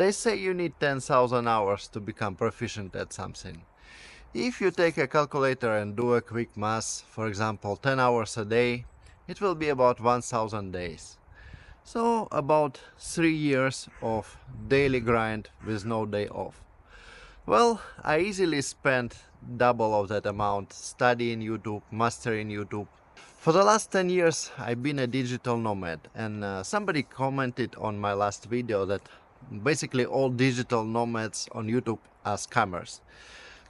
They say you need 10,000 hours to become proficient at something. If you take a calculator and do a quick math, for example 10 hours a day, it will be about 1000 days. So about 3 years of daily grind with no day off. Well, I easily spent double of that amount studying YouTube, mastering YouTube. For the last 10 years I've been a digital nomad, and somebody commented on my last video that basically all digital nomads on YouTube are scammers.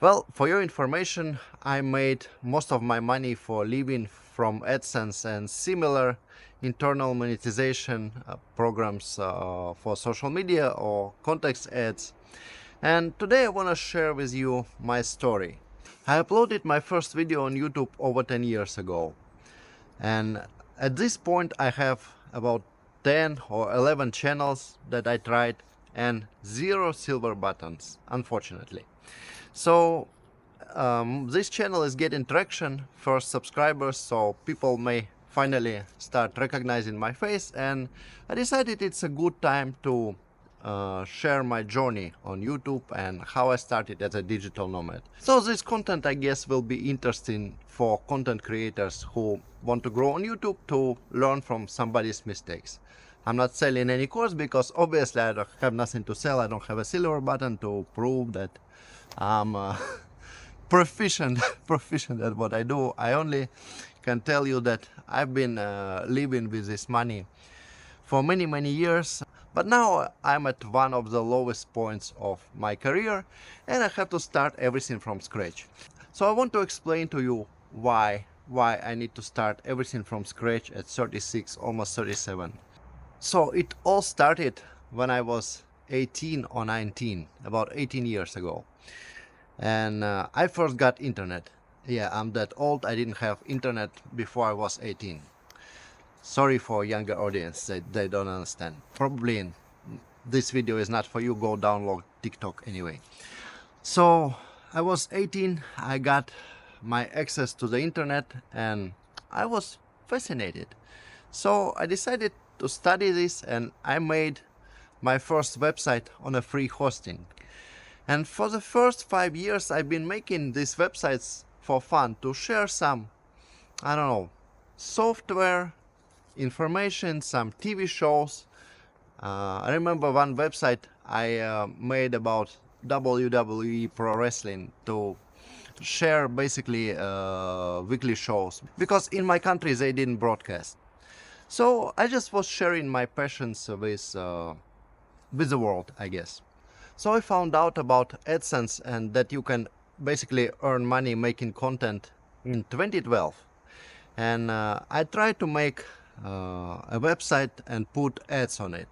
Well, for your information, I made most of my money for living from AdSense and similar internal monetization programs for social media or context ads. And today I want to share with you my story. I uploaded my first video on YouTube over 10 years ago. And at this point I have about 10 or 11 channels that I tried and 0 silver buttons, unfortunately. So this channel is getting traction, first subscribers, so people may finally start recognizing my face, and I decided it's a good time to share my journey on YouTube and how I started as a digital nomad. So this content, I guess, will be interesting for content creators who want to grow on YouTube to learn from somebody's mistakes. I'm not selling any course because obviously I don't have nothing to sell. I don't have a silver button to prove that I'm proficient at what I do. I only can tell you that I've been living with this money for many years, but now I'm at one of the lowest points of my career and I have to start everything from scratch. So I want to explain to you why I need to start everything from scratch at 36, almost 37. So it all started when I was 18 or 19, about 18 years ago. And I first got internet. Yeah, I'm that old. I didn't have internet before I was 18. Sorry for younger audience, they don't understand. Probably this video is not for you, go download TikTok anyway. So I was 18, I got my access to the internet and I was fascinated. So I decided to study this and I made my first website on a free hosting. And for the first 5 years I've been making these websites for fun, to share some, I don't know, software, information, some TV shows. I remember one website I made about WWE Pro Wrestling to share basically weekly shows, because in my country they didn't broadcast. So I just was sharing my passions with the world, I guess. So I found out about AdSense and that you can basically earn money making content in 2012. And I tried to make a website and put ads on it.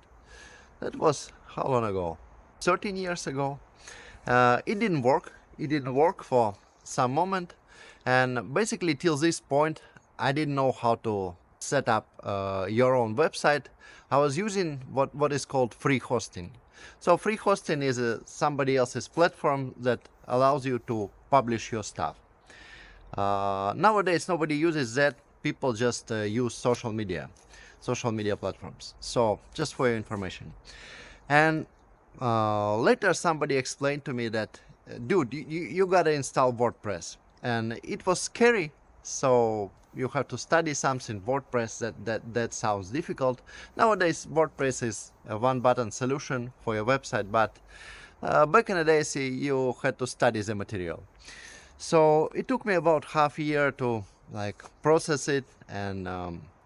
That was how long ago? 13 years ago. It didn't work. It didn't work for some moment. And basically till this point, I didn't know how to set up your own website. I was using what is called free hosting. So free hosting is somebody else's platform that allows you to publish your stuff. Nowadays nobody uses that. People just use social media platforms. So just for your information. And later somebody explained to me that, dude, you gotta install WordPress. And it was scary, so you have to study something, WordPress, that sounds difficult. Nowadays WordPress is a one-button solution for your website, but back in the days you had to study the material. So it took me about half a year to process it and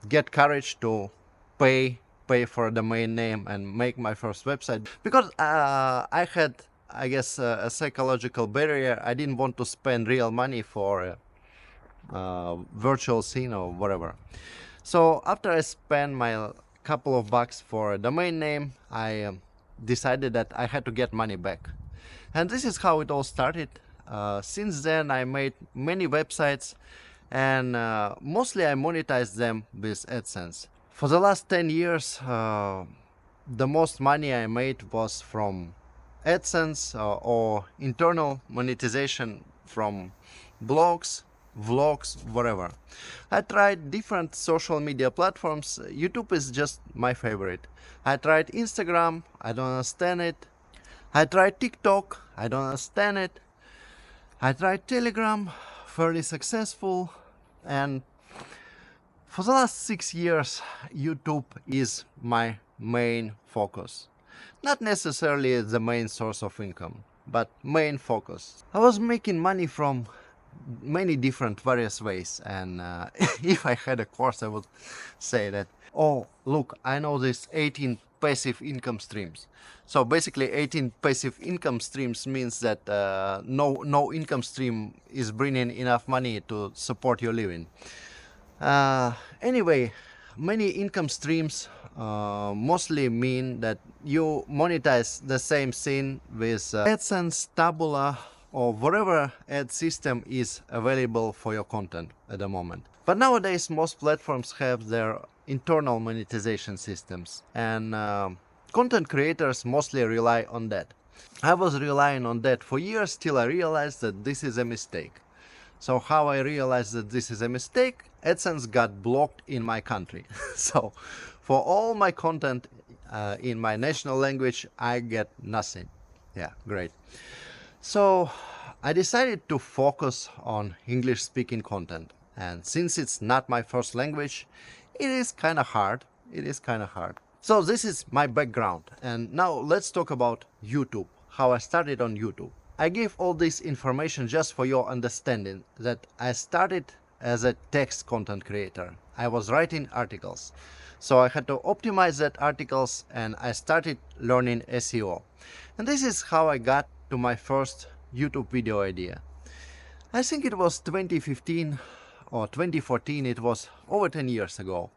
get courage to pay for a domain name and make my first website, because I had, I guess, a psychological barrier. I didn't want to spend real money for virtual scene or whatever. So after I spent my couple of bucks for a domain name, I decided that I had to get money back. And this is how it all started. Since then I made many websites, and mostly I monetized them with AdSense. For the last 10 years, the most money I made was from AdSense or internal monetization from blogs, vlogs, whatever. I tried different social media platforms. YouTube is just my favorite. I tried Instagram, I don't understand it. I tried TikTok, I don't understand it. I tried Telegram, fairly successful, and for the last 6 years, YouTube is my main focus. Not necessarily the main source of income, but main focus. I was making money from many different various ways, and if I had a course I would say that, oh look, I know this 18 passive income streams. So basically 18 passive income streams means that no income stream is bringing enough money to support your living. Anyway, many income streams mostly mean that you monetize the same thing with AdSense, Taboola, or whatever ad system is available for your content at the moment. But nowadays, most platforms have their internal monetization systems, and content creators mostly rely on that. I was relying on that for years till I realized that this is a mistake. So how I realized that this is a mistake? AdSense got blocked in my country. So for all my content in my national language, I get nothing. Yeah, great. So I decided to focus on English speaking content. And since it's not my first language, it is kind of hard. So this is my background. And now let's talk about YouTube, how I started on YouTube. I gave all this information just for your understanding that I started as a text content creator. I was writing articles. So I had to optimize that articles and I started learning SEO. And this is how I got to my first YouTube video idea. I think it was 2015 or 2014, it was over 10 years ago.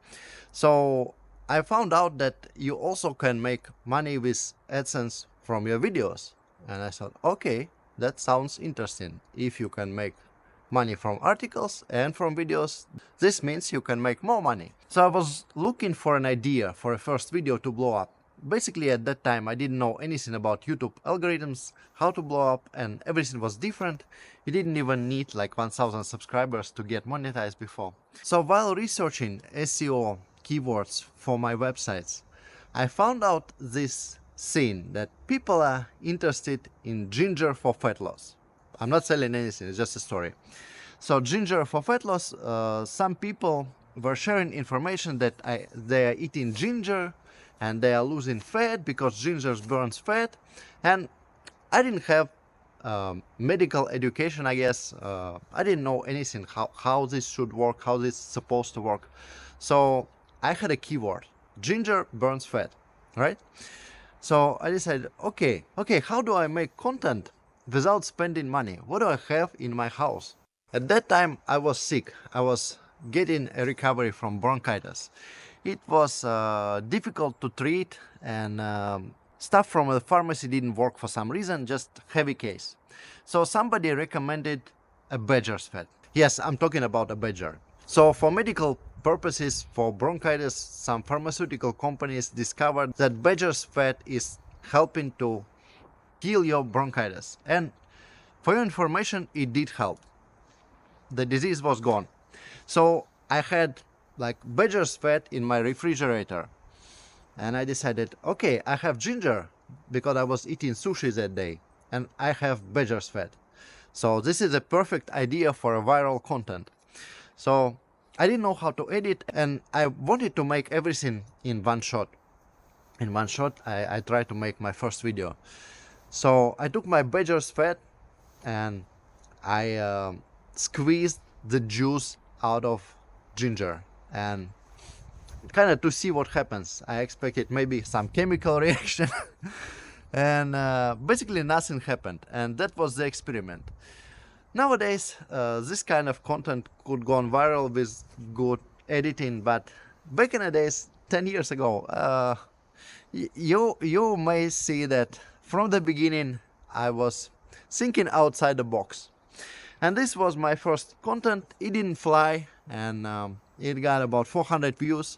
So I found out that you also can make money with AdSense from your videos. And I thought, okay, that sounds interesting. If you can make money from articles and from videos, this means you can make more money. So I was looking for an idea for a first video to blow up. Basically at that time I didn't know anything about YouTube algorithms, how to blow up, and everything was different. You didn't even need like 1000 subscribers to get monetized before. So while researching SEO keywords for my websites, I found out this scene that people are interested in ginger for fat loss. I'm not selling anything, it's just a story. So ginger for fat loss, some people were sharing information that they are eating ginger and they are losing fat because ginger burns fat. And I didn't have medical education, I guess. I didn't know anything, how this should work, how this is supposed to work. So I had a keyword, ginger burns fat, right? So I decided, okay, how do I make content without spending money? What do I have in my house? At that time, I was sick. I was getting a recovery from bronchitis. It was difficult to treat, and stuff from the pharmacy didn't work for some reason, just heavy case. So somebody recommended a badger's fat. Yes, I'm talking about a badger. So for medical purposes, for bronchitis, some pharmaceutical companies discovered that badger's fat is helping to heal your bronchitis. And for your information, it did help. The disease was gone. So I had like badger's fat in my refrigerator. And I decided, okay, I have ginger because I was eating sushi that day. And I have badger's fat. So this is a perfect idea for a viral content. So I didn't know how to edit, and I wanted to make everything in one shot. In one shot, I tried to make my first video. So I took my badger's fat and I squeezed the juice out of ginger and kind of to see what happens. I expected maybe some chemical reaction and basically nothing happened, and that was the experiment. Nowadays, this kind of content could go on viral with good editing, but back in the days, 10 years ago, you may see that from the beginning I was thinking outside the box. And this was my first content. It didn't fly, and it got about 400 views.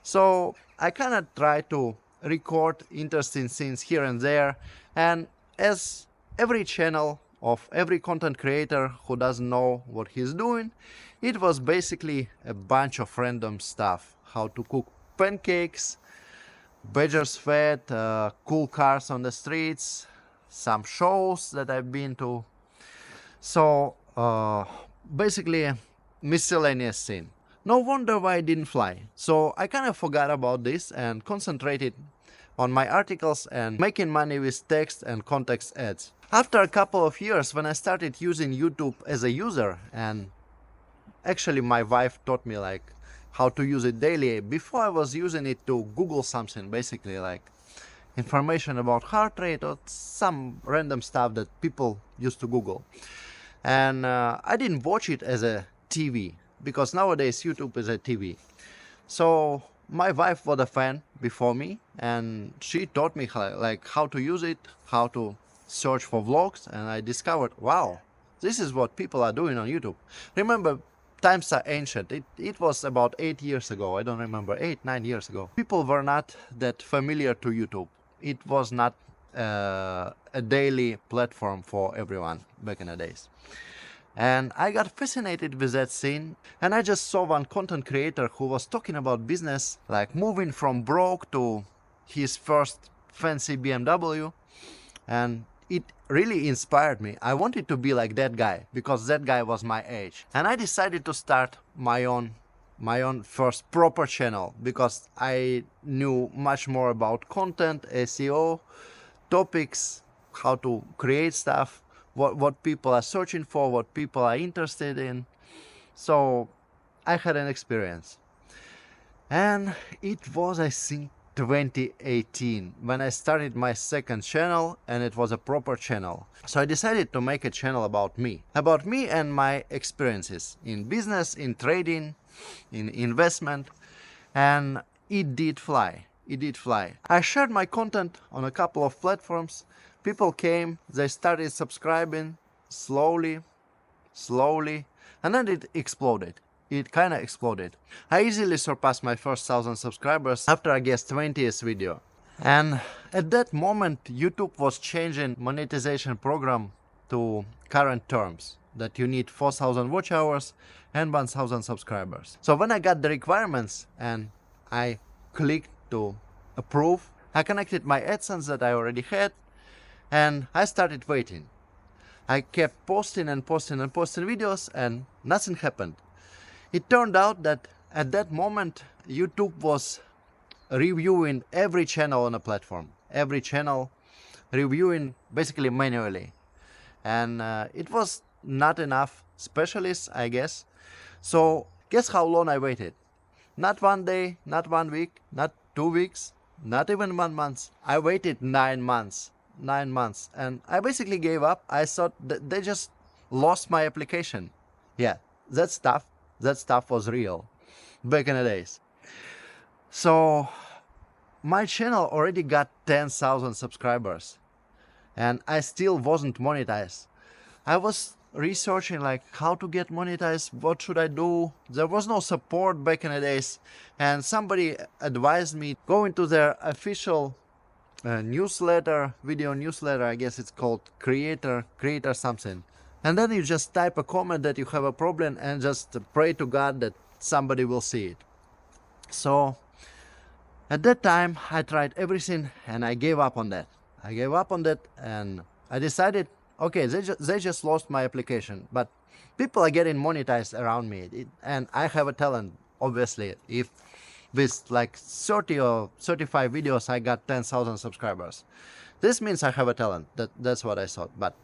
So I kind of tried to record interesting things here and there. And as every channel of every content creator who doesn't know what he's doing, it was basically a bunch of random stuff. How to cook pancakes, badger's fat, cool cars on the streets, some shows that I've been to. So basically miscellaneous scene. No wonder why I didn't fly. So I kind of forgot about this and concentrated on my articles and making money with text and context ads. After a couple of years, when I started using YouTube as a user, and actually my wife taught me like how to use it daily. Before I was using it to Google something, basically like information about heart rate or some random stuff that people used to Google. And I didn't watch it as a TV, because nowadays YouTube is a TV. So my wife was a fan before me, and she taught me how to use it, how to search for vlogs, and I discovered, wow, this is what people are doing on YouTube. Remember, times are ancient. It was about 8 years ago. I don't remember, 8-9 years ago. People were not that familiar to YouTube. It was not a daily platform for everyone back in the days. And I got fascinated with that scene, and I just saw one content creator who was talking about business, like moving from broke to his first fancy BMW, and it really inspired me. I wanted to be like that guy, because that guy was my age. And I decided to start my own first proper channel, because I knew much more about content, SEO, topics, how to create stuff, what people are searching for, what people are interested in. So I had an experience. And it was, I think, 2018 when I started my second channel, and it was a proper channel. So I decided to make a channel about me and my experiences in business, in trading, in investment, and it did fly. It did fly. I shared my content on a couple of platforms. People came, they started subscribing slowly, and then it exploded. It kind of exploded. I easily surpassed my first 1,000 subscribers after I guess 20th video. And at that moment, YouTube was changing monetization program to current terms, that you need 4,000 watch hours and 1,000 subscribers. So when I got the requirements and I clicked to approve, I connected my AdSense that I already had, and I started waiting. I kept posting videos, and nothing happened. It turned out that at that moment, YouTube was reviewing every channel on a platform, every channel reviewing basically manually. And it was not enough specialists, I guess. So guess how long I waited? Not 1 day, not 1 week, not 2 weeks, not even 1 month. I waited 9 months. 9 months. And I basically gave up. I thought that they just lost my application. Yeah, that stuff was real back in the days. So my channel already got 10,000 subscribers, and I still wasn't monetized. I was researching like how to get monetized, what should I do. There was no support back in the days, and somebody advised me go into their official newsletter, video newsletter, I guess it's called creator something. And then you just type a comment that you have a problem and just pray to God that somebody will see it. So at that time I tried everything and I gave up on that. And I decided, okay, they just lost my application, but people are getting monetized around me, and I have a talent, obviously. If with like 30 or 35 videos I got 10,000 subscribers, this means I have a talent. That's what I thought. But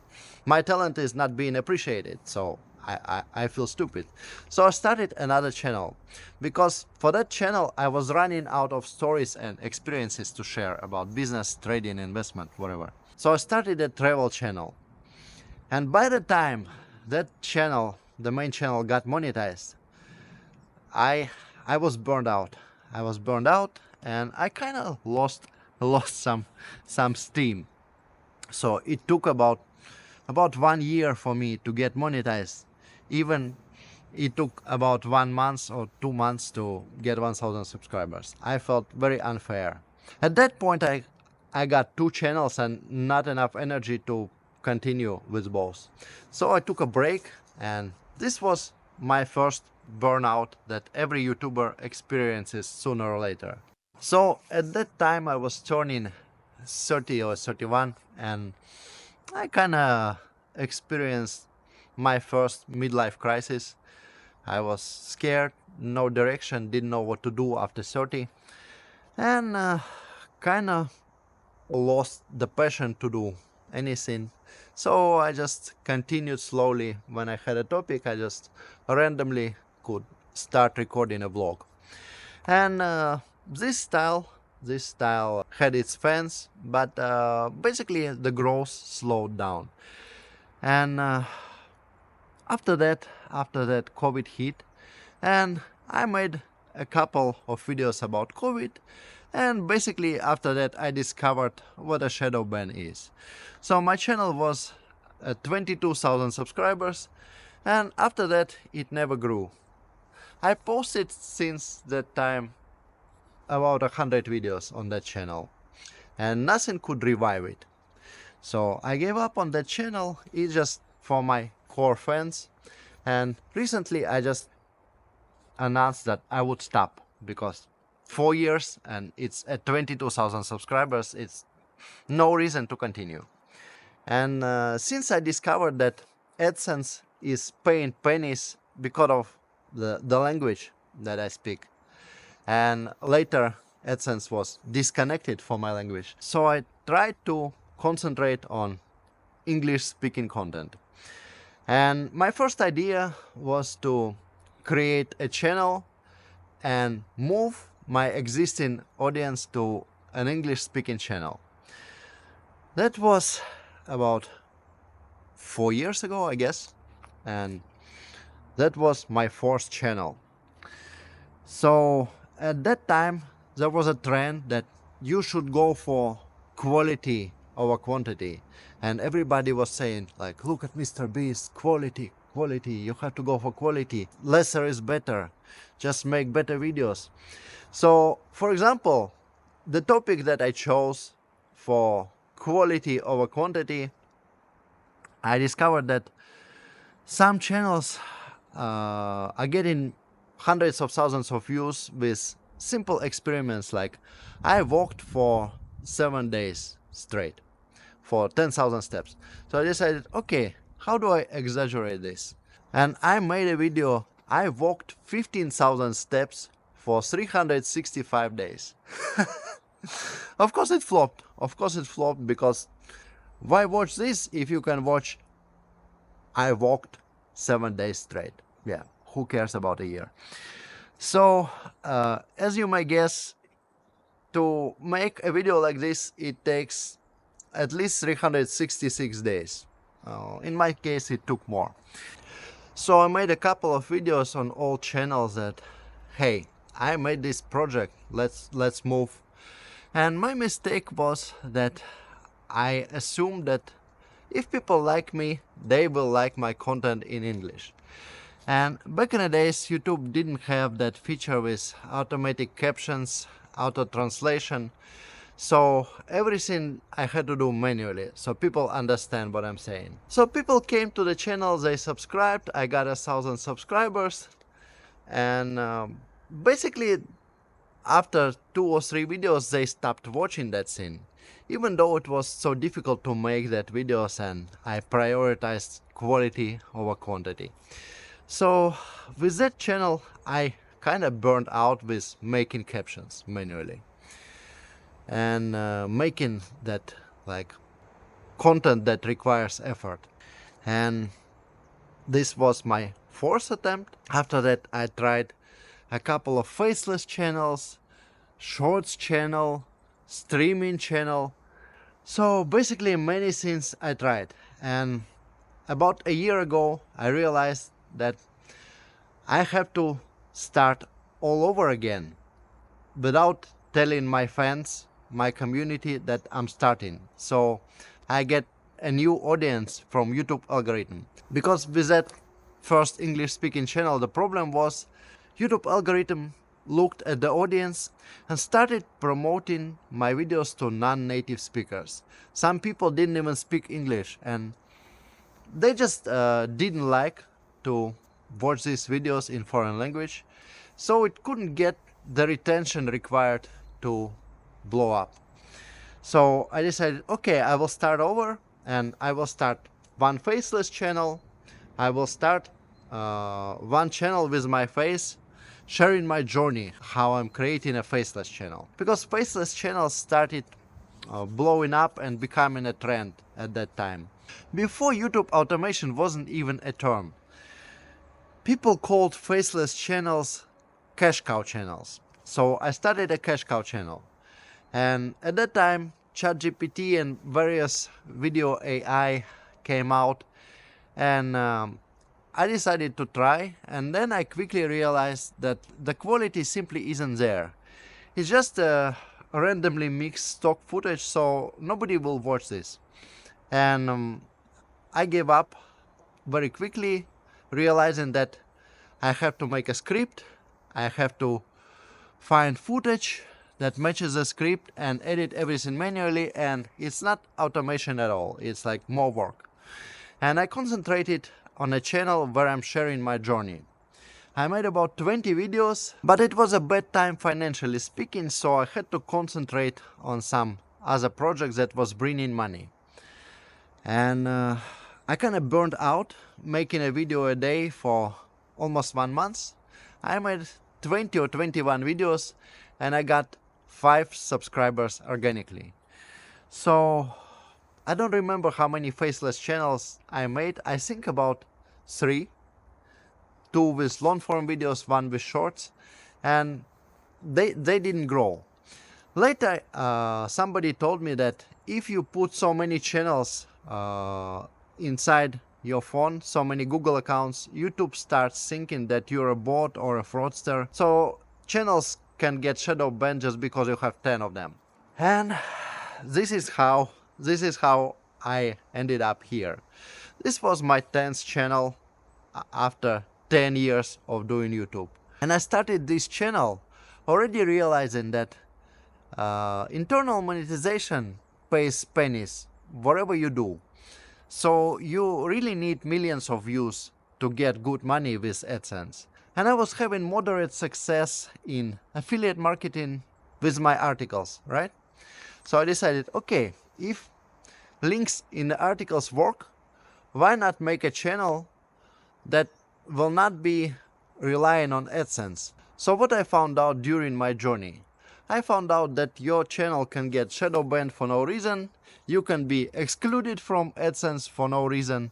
my talent is not being appreciated, so I feel stupid. So I started another channel, because for that channel I was running out of stories and experiences to share about business, trading, investment, whatever. So I started a travel channel. And by the time that channel, the main channel, got monetized, I was burned out. And I kind of lost some steam. So it took about 1 year for me to get monetized. Even it took about 1 month or 2 months to get 1,000 subscribers. I felt very unfair. At that point, I got 2 channels and not enough energy to continue with both. So I took a break, and this was my first burnout that every YouTuber experiences sooner or later. So at that time I was turning 30 or 31, and I kind of experienced my first midlife crisis. I was scared, no direction, didn't know what to do after 30, and kind of lost the passion to do anything. So I just continued slowly. When I had a topic, I just randomly could start recording a vlog. And this style had its fans, but basically the growth slowed down. And after that, COVID hit, and I made a couple of videos about COVID. And basically, after that, I discovered what a shadow ban is. So my channel was 22,000 subscribers, and after that, it never grew. I posted since that time about 100 videos on that channel, and nothing could revive it. So I gave up on that channel. It's just for my core fans, and recently I just announced that I would stop, because 4 years and it's at 22,000 subscribers, it's no reason to continue. And since I discovered that AdSense is paying pennies because of the language that I speak, and later AdSense was disconnected from my language, so I tried to concentrate on English speaking content. And my first idea was to create a channel and move my existing audience to an English speaking channel. That was about 4 years ago, I guess, and that was my first channel. So at that time, there was a trend that you should go for quality over quantity, and everybody was saying, like, look at Mr. Beast, quality, quality, you have to go for quality, lesser is better, just make better videos. So for example, the topic that I chose for quality over quantity, I discovered that some channels are getting hundreds of thousands of views with simple experiments, like I walked for 7 days straight for 10,000 steps. So I decided, okay, how do I exaggerate this? And I made a video. I walked 15,000 steps for 365 days. Of course it flopped. Of course it flopped, because why watch this if you can watch I walked 7 days straight? Yeah, who cares about a year? So as you may guess, to make a video like this, it takes at least 366 days. In my case, it took more. So I made a couple of videos on all channels that, hey, I made this project, let's move. And my mistake was that I assumed that if people like me, they will like my content in English. And back in the days, YouTube didn't have that feature with automatic captions, auto translation. So everything I had to do manually, so people understand what I'm saying. So people came to the channel, they subscribed, I got 1,000 subscribers, and basically after 2 or 3 videos they stopped watching that thing. Even though it was so difficult to make that videos, and I prioritized quality over quantity. So with that channel I kind of burned out with making captions manually, and making that like content that requires effort. And this was my fourth attempt. After that I tried a couple of faceless channels, shorts channel, streaming channel. So basically many things I tried, and about a year ago I realized that I have to start all over again without telling my fans, my community, that I'm starting. So I get a new audience from YouTube algorithm. Because with that first English speaking channel, the problem was YouTube algorithm looked at the audience and started promoting my videos to non-native speakers. Some people didn't even speak English, and they just didn't like to watch these videos in foreign language, so it couldn't get the retention required to blow up. So I decided, okay, I will start over and I will start one faceless channel. I will start one channel with my face, sharing my journey, how I'm creating a faceless channel. Because faceless channels started blowing up and becoming a trend at that time. Before YouTube, automation wasn't even a term. People called faceless channels cash cow channels. So I started a cash cow channel. And at that time, ChatGPT and various video AI came out, and I decided to try. And then I quickly realized that the quality simply isn't there. It's just randomly mixed stock footage, so nobody will watch this. And I gave up very quickly, realizing that I have to make a script, I have to find footage that matches the script and edit everything manually, and it's not automation at all, it's like more work. And I concentrated on a channel where I'm sharing my journey. I made about 20 videos, but it was a bad time financially speaking, so I had to concentrate on some other projects that was bringing money. And I kind of burned out making a video a day for almost 1 month. I made 20 or 21 videos and I got 5 subscribers organically. So I don't remember how many faceless channels I made. I think about 3. 2 with long form videos, 1 with shorts, and they didn't grow. Later somebody told me that if you put so many channels inside your phone, so many Google accounts, YouTube starts thinking that you're a bot or a fraudster. So channels can get shadow banned just because you have 10 of them. And this is how I ended up here. This was my 10th channel after 10 years of doing YouTube. And I started this channel already realizing that internal monetization pays pennies whatever you do. So you really need millions of views to get good money with AdSense. And I was having moderate success in affiliate marketing with my articles, right? So I decided, okay, if links in the articles work, why not make a channel that will not be relying on AdSense? So what I found out during my journey, I found out that your channel can get shadow banned for no reason, you can be excluded from AdSense for no reason,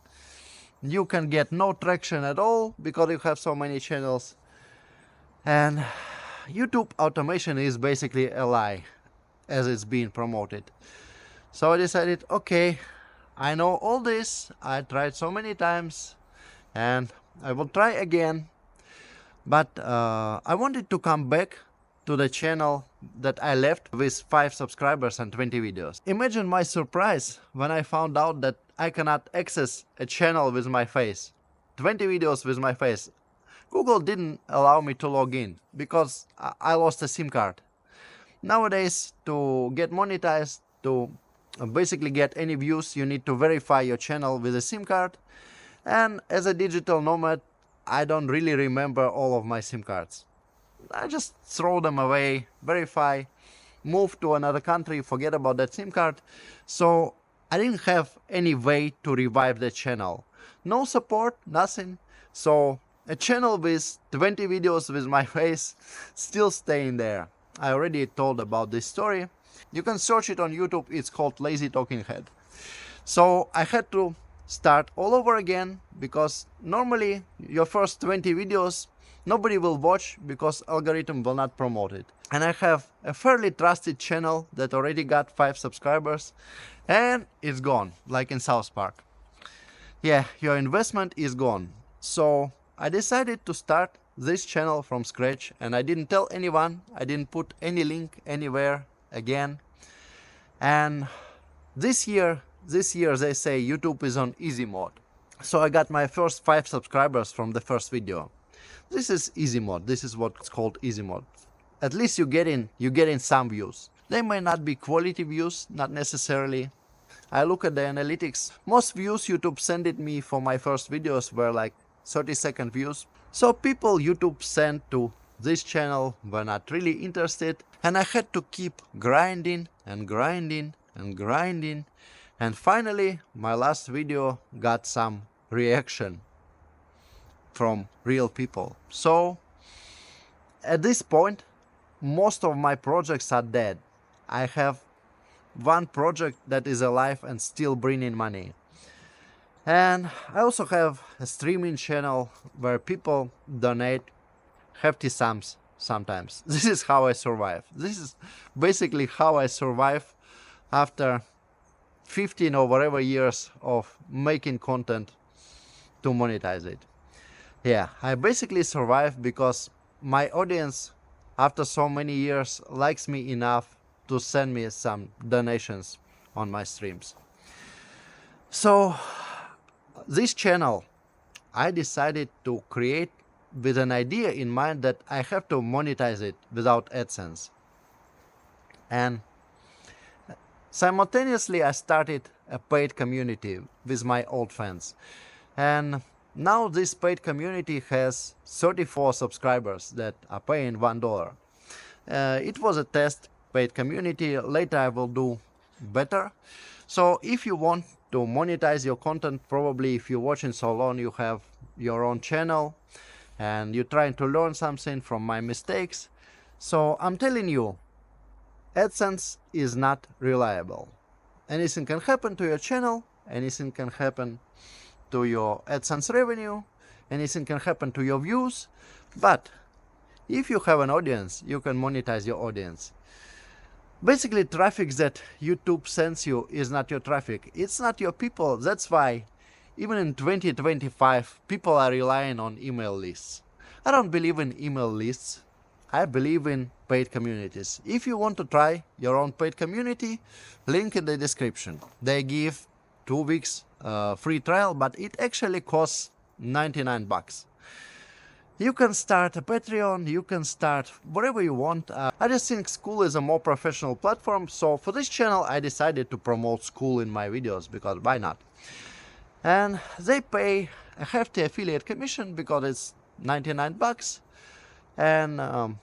you can get no traction at all because you have so many channels, and YouTube automation is basically a lie as it's being promoted. So I decided, okay, I know all this, I tried so many times, and I will try again, but I wanted to come back to the channel that I left with 5 subscribers and 20 videos. Imagine my surprise when I found out that I cannot access a channel with my face. 20 videos with my face. Google didn't allow me to log in because I lost a SIM card. Nowadays, to get monetized, to basically get any views, you need to verify your channel with a SIM card. And as a digital nomad, I don't really remember all of my SIM cards. I just throw them away, verify, move to another country, forget about that SIM card. So I didn't have any way to revive the channel. No support, nothing. So a channel with 20 videos with my face still staying there. I already told about this story. You can search it on YouTube, it's called Lazy Talking Head. So I had to start all over again because normally your first 20 videos nobody will watch because algorithm will not promote it. And I have a fairly trusted channel that already got 5 subscribers and it's gone, like in South Park. Yeah, your investment is gone. So I decided to start this channel from scratch and I didn't tell anyone, I didn't put any link anywhere again. And this year they say YouTube is on easy mode. So I got my first 5 subscribers from the first video. This is easy mode. This is what's called easy mode. At least you get in some views. They may not be quality views, not necessarily. I look at the analytics. Most views YouTube sent it me for my first videos were like 30-second views. So people YouTube sent to this channel were not really interested, and I had to keep grinding and grinding and grinding, and finally my last video got some reaction from real people. So at this point most of my projects are dead. I have one project that is alive and still bringing money. And I also have a streaming channel where people donate hefty sums sometimes. This is how I survive. This is basically how I survive after 15 or whatever years of making content to monetize it. Yeah, I basically survive because my audience after so many years likes me enough to send me some donations on my streams. So this channel I decided to create with an idea in mind that I have to monetize it without AdSense. And simultaneously I started a paid community with my old fans. And now this paid community has 34 subscribers that are paying $1. It was a test paid community. Later I will do better. So if you want to monetize your content, probably if you're watching so long, you have your own channel and you're trying to learn something from my mistakes. So I'm telling you, AdSense is not reliable. Anything can happen to your channel, anything can happen to your AdSense revenue, anything can happen to your views, but if you have an audience, you can monetize your audience. Basically, traffic that YouTube sends you is not your traffic. It's not your people. That's why even in 2025, people are relying on email lists. I don't believe in email lists. I believe in paid communities. If you want to try your own paid community, link in the description. They give 2 weeks free trial, but it actually costs $99. You can start a Patreon, you can start whatever you want. I just think School is a more professional platform, so for this channel I decided to promote School in my videos, because why not? And they pay a hefty affiliate commission because it's $99, and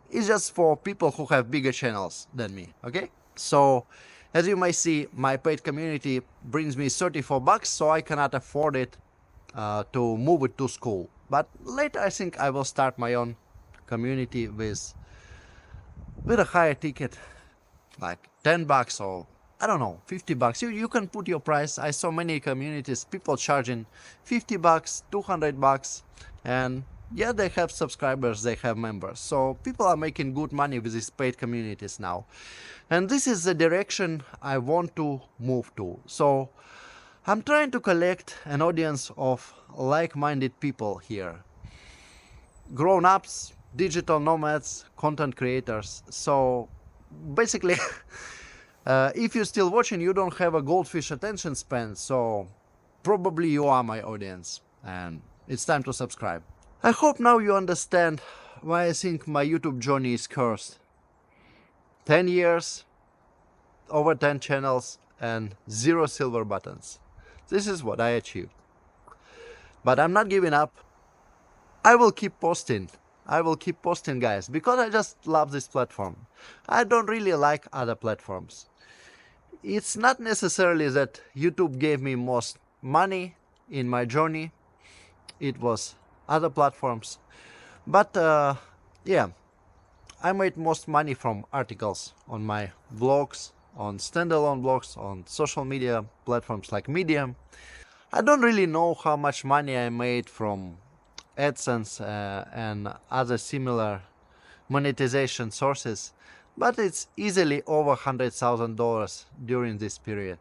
it's just for people who have bigger channels than me, okay? So as you may see, my paid community brings me $34, so I cannot afford it to move it to School. But later I think I will start my own community with a higher ticket, like $10 or I don't know, $50. You can put your price. I saw many communities, people charging $50, $200, and yeah, they have subscribers, they have members. So people are making good money with these paid communities now. And this is the direction I want to move to. So I'm trying to collect an audience of like-minded people here. Grown-ups, digital nomads, content creators. So basically, if you're still watching, you don't have a goldfish attention span, so probably you are my audience, and it's time to subscribe. I hope now you understand why I think my YouTube journey is cursed. 10 years, over 10 channels, and 0 silver buttons. This is what I achieved. But I'm not giving up. I will keep posting. I will keep posting, guys, because I just love this platform. I don't really like other platforms. It's not necessarily that YouTube gave me most money in my journey. It was other platforms. But yeah, I made most money from articles on my blogs, on standalone blogs, on social media platforms like Medium. I don't really know how much money I made from AdSense and other similar monetization sources, but it's easily over $100,000 during this period.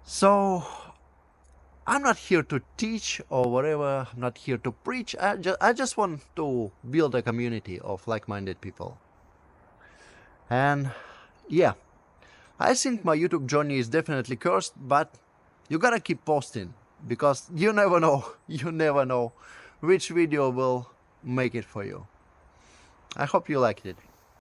So I'm not here to teach or whatever, I'm not here to preach. I just want to build a community of like-minded people. And yeah, I think my YouTube journey is definitely cursed, but you gotta keep posting, because you never know which video will make it for you. I hope you liked it.